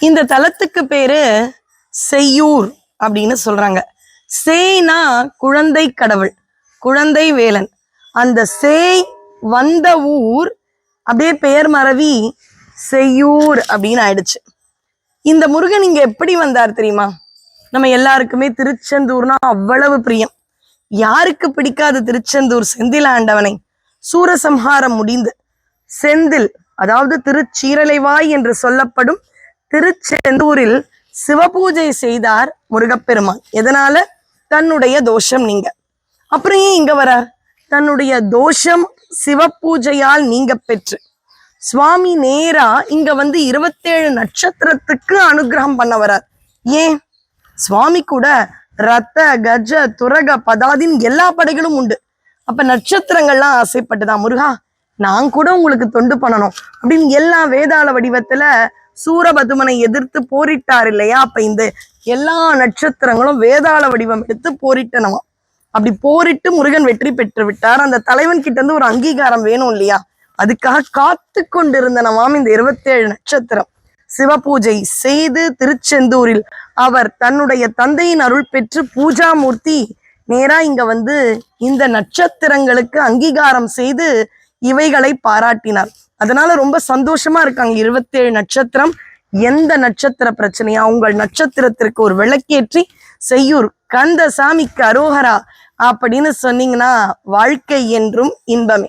இந்த தலத்துக்கு பேரு செய்யூர் அப்படின்னு சொல்றாங்க. சேய்னா குழந்தை கடவுள், குழந்தை வேலன். அந்த சேய் வந்த ஊர் அப்படியே பெயர் மறவி செய்யூர் அப்படின்னு ஆயிடுச்சு. இந்த முருகன் இங்க எப்படி வந்தார் தெரியுமா? நம்ம எல்லாருக்குமே திருச்செந்தூர்னா அவ்வளவு பிரியம். யாருக்கு பிடிக்காத திருச்செந்தூர் செந்தில் ஆண்டவனை? சூரசம்ஹாரம் முடிந்து செந்தில், அதாவது திருச்சீரலைவாய் என்று சொல்லப்படும் திருச்செந்தூரில் சிவபூஜை செய்தார் முருகப்பெருமான். எதனால? தன்னுடைய தோஷம் நீங்க. அப்புறம் ஏன் இங்க வர? தன்னுடைய தோஷம் சிவபூஜையால் நீங்க பெற்று சுவாமி நேரா இங்க வந்து 27 நட்சத்திரத்துக்கு அனுகிரகம் பண்ண வரார். ஏன்? சுவாமி கூட ரத்த கஜ துரக பதாதின் எல்லா படைகளும் உண்டு. அப்ப நட்சத்திரங்கள்லாம் ஆசைப்பட்டுதான், முருகா நான் கூட உங்களுக்கு தொண்டு பண்ணணும் அப்படின்னு எல்லா வேதாள வடிவத்துல சூரபதுமனை எதிர்த்து போரிட்டார் இல்லையா? அப்ப இந்த எல்லா நட்சத்திரங்களும் வேதாள வடிவம் எடுத்து போரிட்டனவா. அப்படி போரிட்டு முருகன் வெற்றி பெற்று விட்டார். அந்த தலைவன் கிட்ட இருந்து ஒரு அங்கீகாரம் வேணும் இல்லையா? அதுக்காக காத்து கொண்டிருந்தனவாம் இந்த 27 நட்சத்திரம். சிவபூஜை செய்து திருச்செந்தூரில் அவர் தன்னுடைய தந்தையின் அருள் பெற்று பூஜாமூர்த்தி நேரா இங்க வந்து இந்த நட்சத்திரங்களுக்கு அங்கீகாரம் செய்து இவைகளை பாராட்டினார். அதனால ரொம்ப சந்தோஷமா இருக்காங்க. 27 நட்சத்திரம். எந்த நட்சத்திர பிரச்சனையா உங்கள் நட்சத்திரத்திற்கு ஒரு விளக்கேற்றி செய்யூர் கந்த சாமிக்கு அரோகரா அப்படின்னு சொன்னீங்கன்னா வாழ்க்கை என்றும் இன்பமே.